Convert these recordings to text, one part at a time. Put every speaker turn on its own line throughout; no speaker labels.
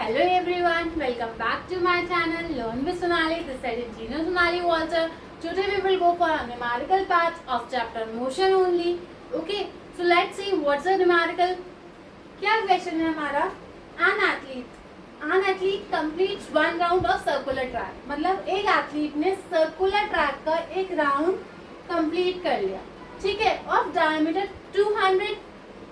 Hello everyone, welcome back to my channel Learn with Sonali. This side is Gina Sonali Walter. Today we will go for a numerical part of chapter motion only. Okay, so let's see what's a numerical. क्या question है हमारा? An athlete completes one round of circular track. मतलब एक athlete ने circular track का एक round complete कर लिया, ठीक है, of diameter 200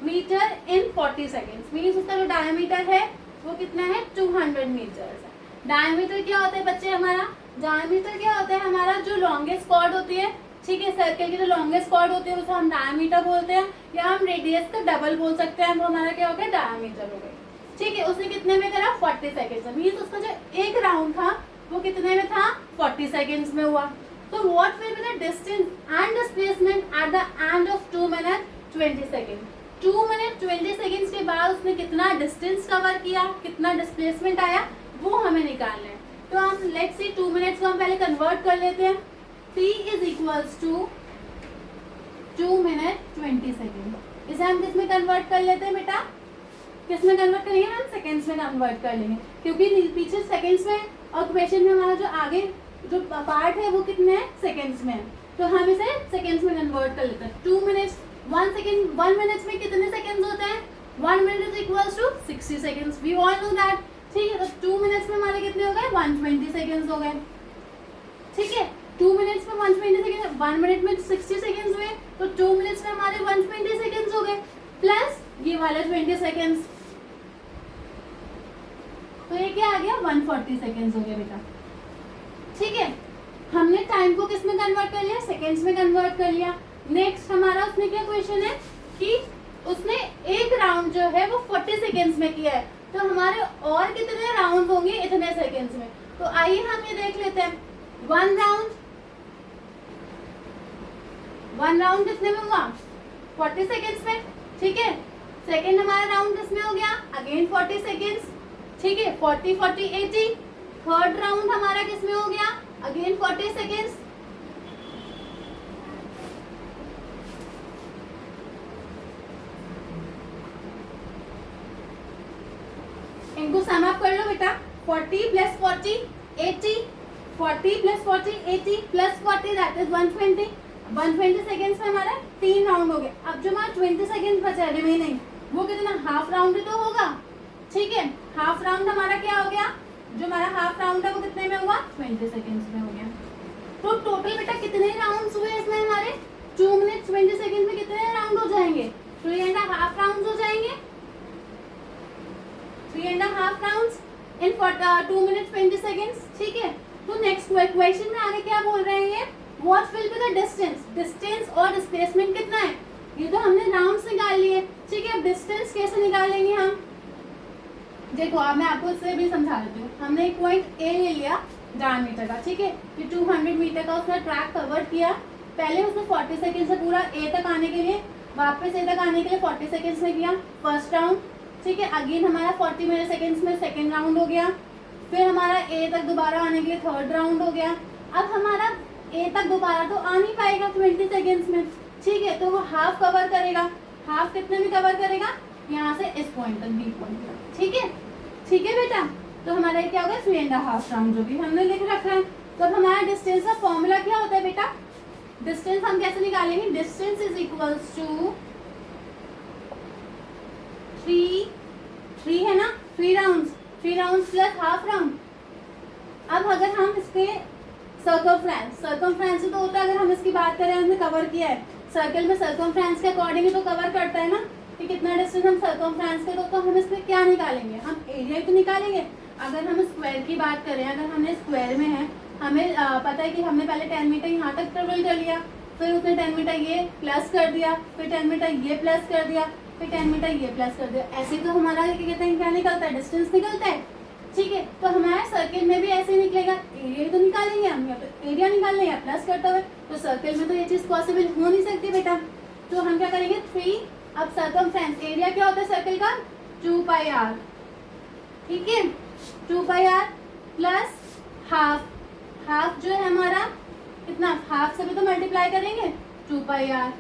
metre in 40 seconds. Means उसका जो डायमीटर है वो कितना है, 200 मीटर है. डायमीटर क्या होता है बच्चे हमारा? डायमीटर क्या होता है हमारा? जो लॉन्गेस्ट कॉर्ड होती है, ठीक है, सर्कल की जो लॉन्गेस्ट कॉर्ड होती है उसे हम डायमीटर बोलते हैं, या हम रेडियस का डबल बोल सकते हैं. वो हमारा क्या हो गया, डायमीटर हो गया, ठीक है. उसने कितने में करा, 40 सेकेंड्स में. मीन्स उसका जो एक राउंड था वो कितने में था, 40 सेकेंड्स में हुआ. तो what will be the distance and displacement at the end of 2 minute 20 second. 2 minute 20 seconds के बाद उसने कितना डिस्टेंस कवर किया, कितना डिस्प्लेसमेंट आया, वो हमें निकालना है. तो हम लेट्स सी 2 मिनट्स को हम पहले कन्वर्ट कर लेते हैं. T is equals to 2 minute 20 second. इसे हम किस में कन्वर्ट कर लेते हैं बेटा? किस में कन्वर्ट करेंगे? हम सेकेंड्स में कन्वर्ट कर लेंगे, क्योंकि पीछे सेकेंड्स में और क्वेश्चन में हमारा जो आगे जो पार्ट है वो कितने हैं, सेकेंड्स में है. तो हम इसे सेकेंड्स में कन्वर्ट कर लेते हैं. 2 मिनट्स 1 सेकेंड, 1 मिनट में कितने सेकेंड्स होते हैं? 1 minute is equals to 60 seconds. We all know that, ठीक है. तो 2 मिनट्स में हमारे कितने हो गए, 120 सेकेंड्स हो गए, ठीक है. 2 मिनट्स में 120 सेकेंड, 1 मिनट में 60 सेकेंड्स हुए, तो 2 मिनट्स में हमारे 120 सेकेंड्स हो गए, प्लस ये वाले 20 सेकेंड्स, तो ये क्या आ गया, 140 सेकेंड्स हो गए बेटा, ठीक है. हमने टाइम को किस में कन्वर्ट कर लिया, सेकेंड्स में कन्वर्ट कर लिया. नेक्स्ट हमारा उसने क्या क्वेश्चन है कि उसने एक राउंड जो है वो 40 सेकेंड्स में किया है, तो हमारे और कितने राउंड होंगे इतने सेकेंड्स में. तो आइए हम ये देख लेते हैं. वन राउंड कितने में हुआ, 40 सेकेंड्स में, ठीक है. सेकेंड हमारा राउंड किसमें हो गया, अगेन 40 सेकेंड्स, ठीक है. 40 40 80. थर्ड राउंड हमारा किसमें हो गया, अगेन 40 सेकेंड्स. इनको सम अप कर लो बेटा. 40 plus 40 80. 40 plus 40 80 plus 40 that is 120. 120 seconds में हमारा 3 राउंड हो गए. अब जो हमारा 20 सेकेंड बचा है रिमेनिंग, वो कितना, हाफ राउंड ही तो होगा, ठीक है. हाफ राउंड हमारा क्या हो गया, जो हमारा हाफ राउंड है वो कितने में हुआ, 20 सेकेंड्स में हो गया. तो टोटल बेटा कितने राउंड्स हुए इसमें हमारे, 2 मिनट 20 सेकेंड में कितने राउंड हो जाएंगे, 3.5 राउंड हो जाएंगे. 3.5 राउंड्स इन 2 मिनट 20 सेकेंड्स, ठीक है. तो नेक्स्ट क्वेश्चन में आगे क्या बोल रहे हैं, what will be the distance. Distance और डिस्प्लेसमेंट कितना है, ये तो हमने राउंड्स निकाल लिए, ठीक है. अब डिस्टेंस कैसे निकालेंगे हम, देखो अब मैं आपको इससे भी समझा देती हूँ. हमने एक पॉइंट ए ले लिया डायमीटर का, ठीक है, कि 200 मीटर का उसने ट्रैक कवर किया. पहले उसने 40 सेकेंड से पूरा ए तक आने के लिए, वापस ए तक आने के लिए 40 सेकेंड्स में किया फर्स्ट राउंड, ठीक है. अगेन हमारा 40 मिनट सेकेंड्स में सेकेंड राउंड हो गया. फिर हमारा ए तक दोबारा आने के लिए थर्ड राउंड हो गया. अब हमारा ए तक दोबारा तो आ नहीं पाएगा 20 सेकेंड्स में, ठीक है. तो वो हाफ कवर करेगा. हाफ कितने में कवर करेगा, यहाँ से इस पॉइंट तक, बी पॉइंट तक, ठीक है, ठीक है बेटा. तो हमारा क्या होगा, 3.5 राउंड जो भी हमने लिख रखा है. तो अब हमारा डिस्टेंस का फॉर्मूला क्या होता है बेटा, डिस्टेंस हम कैसे निकालेंगे, डिस्टेंस इज इक्वल्स टू 3 है ना, 3 राउंड्स प्लस हाफ राउंड. अब अगर हम इसके सर्कमफ्रेंस तो होता है, अगर हम इसकी बात करें, हमने कवर किया है सर्कल में, सर्कमफ्रेंस के अकॉर्डिंग तो कवर करता है ना कि कितना डिस्टेंस हम सर्कमफ्रेंस के, तो हम इसमें क्या निकालेंगे, हम एरिया ही तो निकालेंगे. अगर हम स्क्वायर की बात करें, अगर हमने स्क्वायर में है, हमें पता है कि हमने पहले 10 मीटर यहाँ तक ट्रेवल कर लिया, फिर उसने 10 मीटर ये प्लस कर दिया, फिर 10 मीटर ये प्लस कर दिया, फिर 10 मीटर ये प्लस कर दिया. ऐसे तो हमारा क्या कहते हैं, क्या निकलता है, डिस्टेंस निकलता है, ठीक है. तो हमारे सर्किल में भी ऐसे ही निकलेगा, एरिया ही तो निकालेंगे हम, या तो एरिया निकाल लेंगे प्लस करते हुए. तो सर्किल में तो ये चीज़ पॉसिबल हो नहीं सकती बेटा. तो हम क्या करेंगे, 3. अब सर्कमफ्रेंस एरिया क्या होता है सर्कल का, 2πr, ठीक है. 2πr plus half. हाफ जो है हमारा कितना, हाफ से भी तो मल्टीप्लाई करेंगे, 2πr,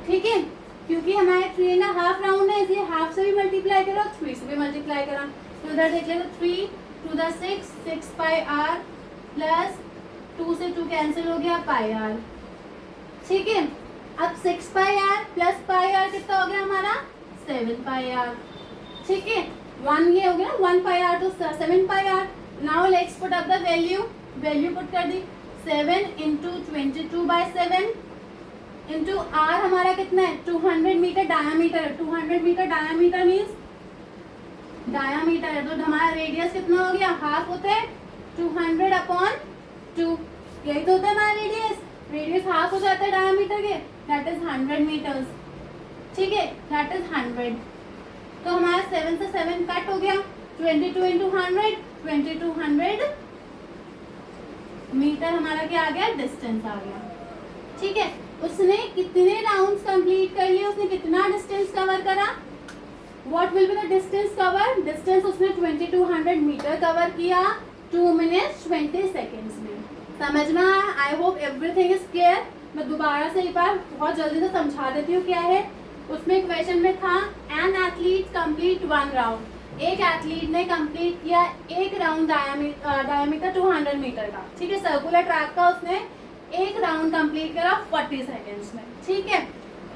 ठीक है. क्योंकि हमारे 3.5 राउंड है इसलिए हाफ से भी मल्टीप्लाई मल्टीप्लाई करा, 3 से भी मल्टीप्लाई करा, तो इधर देख लेना 3 to the 6 pi r plus 2 से 2 कैंसिल हो गया पाई आर। ठीक है, अब 6 pi r plus pi are कितना हो गया हमारा 7 पाई आर। ठीक है, 1 ये हो गया 1 पाई आर तो 7 pi r. Now let's put up the value put कर दी 7 इंटू 22/7 इंटू आर हमारा कितना है 200 metre diameter. 200 metre diameter means diameter है तो हमारा रेडियस कितना हो गया हाफ होता है 200/2। यही तो होता है हमारा रेडियस हाफ हो जाता है डायामीटर के, दैट इज 100 मीटर्स। ठीक है, दैट इज 100। तो हमारा 7 से 7 कट हो गया, 22 इंटू 100 2200 मीटर हमारा क्या आ गया डिस्टेंस आ गया। ठीक है, उसने कितने राउंड्स कंप्लीट कर लिए, उसने कितना डिस्टेंस कवर करा, what will be the distance cover, distance उसने 2200 मीटर कवर किया 2 मिनट्स 20 सेकेंड्स में। समझ में आया? I hope everything is clear. मैं दोबारा से एक बार बहुत जल्दी से समझा देती हूँ क्या है। उसमें क्वेश्चन में था एन एथलीट कंप्लीट 1 राउंड, एक एथलीट ने कंप्लीट किया एक राउंड डायमीटर 200 मीटर का। ठीक है, सर्कुलर ट्रैक का उसने एक राउंड कंप्लीट करा 40 सेकेंड्स में। ठीक है,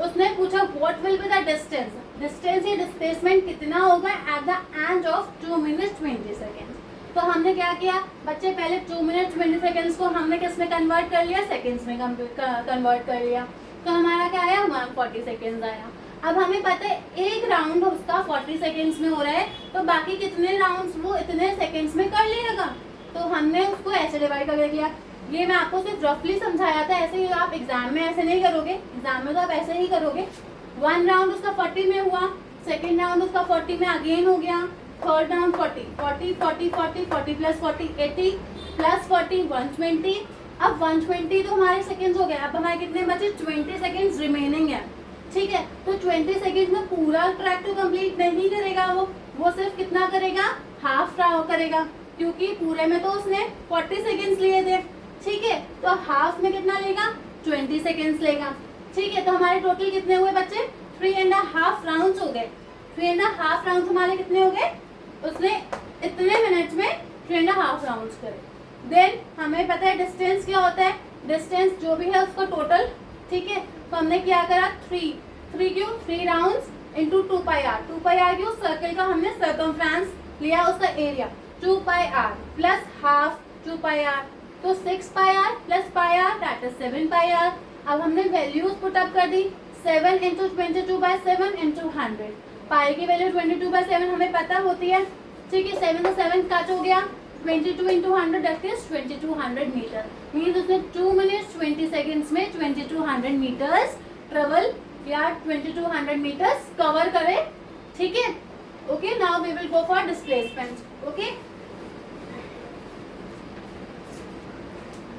उसने पूछा what will be the distance, distance या डिस्प्लेसमेंट कितना होगा at the end of 2 minutes 20 seconds. तो हमने क्या किया बच्चे, पहले 2 मिनट 20 सेकेंड्स को हमने किस में कन्वर्ट कर लिया, सेकेंड्स में कन्वर्ट कर लिया। तो हमारा क्या आया 140 सेकेंड्स आया। अब हमें पता है एक राउंड उसका 40 सेकेंड्स में हो रहा है, तो बाकी कितने राउंड्स वो इतने सेकेंड्स में कर लेगा। तो हमने उसको ऐसे डिवाइड कर दिया। ये मैं आपको सिर्फ रफली समझाया था, ऐसे ही आप एग्जाम में ऐसे नहीं करोगे, एग्जाम में तो आप ऐसे ही करोगे। 1 राउंड उसका 40 में हुआ, सेकेंड राउंड उसका 40 में अगेन हो गया, थर्ड राउंड 40 प्लस 40 80 प्लस 40 120। अब 120 तो हमारे सेकेंड्स हो गए, अब हमारे कितने बचे 20 सेकेंड्स रिमेनिंग है। ठीक है, तो 20 सेकेंड्स में पूरा ट्रैक तो कंप्लीट नहीं करेगा वो सिर्फ कितना करेगा हाफ राउंड करेगा, क्योंकि पूरे में तो उसने 40 सेकेंड्स लिए थे। ठीक है, तो हाफ में कितना लेगा 20 सेकेंड्स लेगा। ठीक है, तो हमारे टोटल कितने हुए बच्चे 3.5 राउंड्स हो गए। 3.5 राउंड हमारे कितने हो गए, उसने इतने मिनट्स में 3.5 राउंड्स करे। देन हमें पता है डिस्टेंस क्या होता है, डिस्टेंस जो भी है उसका टोटल। ठीक है, तो हमने क्या करा 3 क्यों 3 rounds into 2 pi r. 2 pi r क्यों, सर्कल का हमने सर्कमफ्रेंस लिया, उसका area 2 pi r plus half 2 pi r, तो 6 pi r plus pi r that is 7 pi r. अब हमने वैल्यूज पुट अप कर दी 7 इंटू 22/7 इंटू 100। पाई की वैल्यू 22/7 हमें पता होती है। ठीक है, 7 से 7 कट हो गया, 22 into 100 that is 2200 metre. Means उसने 2 मिनट्स 20 सेकेंड्स में 2200 मीटर्स ट्रेवल या 2200 मीटर्स कवर करे। ठीक है, okay, now we will go for displacement. Okay,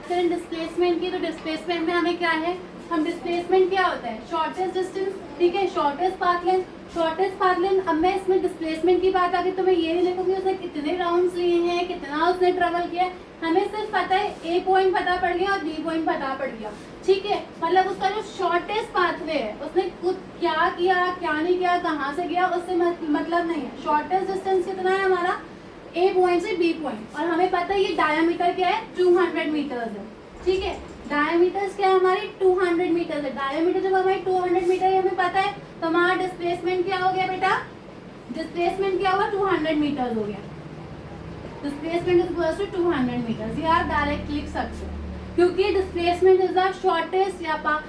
फिर डिस्प्लेसमेंट की, तो डिस्प्लेसमेंट में हमें क्या है, हम डिस्प्लेसमेंट क्या होता है शॉर्टेस्ट डिस्टेंस। ठीक है, shortest path length, shortest path length. अब मैं इसमें डिस्प्लेसमेंट की बात आ गई तो मैं ये नहीं लिखूंगी उसने कितने राउंड्स लिए हैं, कितना उसने ट्रेवल किया। हमें सिर्फ पता है ए पॉइंट पता पड़ गया और बी पॉइंट पता पड़ गया। ठीक है, मतलब उसका जो शॉर्टेस्ट पाथवे है उसने कुछ क्या किया क्या नहीं किया कहाँ से गया उससे मतलब नहीं है। शॉर्टेस्ट डिस्टेंस कितना है हमारा ए पॉइंट से बी पॉइंट, और हमें पता है ये डायमीटर क्या है 200 मीटर्स है। ठीक है, डायमीटर्स क्या है हमारी 200 मीटर्स है। डायमीटर जब हमारी 200 मीटर है हमें पता है, तो हमारा डिस्प्लेसमेंट क्या हो गया बेटा, डिस्प्लेसमेंट क्या हुआ 200 मीटर्स हो गया। Displacement is equal to 200 metres. ये आप डायरेक्ट लिख सकते हो क्योंकि डिस्प्लेसमेंट इज द शॉर्टेस्ट या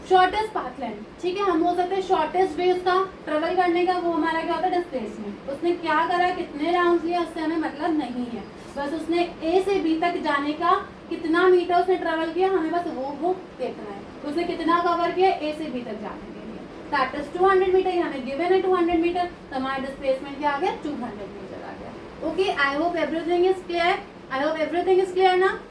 शॉर्टेस्ट पाथ लेंथ। ठीक है, हम बोल सकते हैं शॉर्टेस्ट वे उसका ट्रेवल करने का, वो हमारा क्या होता है डिस्प्लेसमेंट। उसने क्या करा कितने राउंड लिया उससे हमें मतलब नहीं है, बस उसने ए से बी तक जाने का कितना मीटर उसने ट्रेवल किया हमें बस वो देखना है, उसने कितना कवर किया ए से बी तक जाने के लिए। दैट इज 200 मीटर, हमें गिवन है 200 मीटर, तो हमारा डिस्प्लेसमेंट क्या आ गया 200 मीटर आ गया। Okay, I hope everything is clear, I hope everything is clear ना।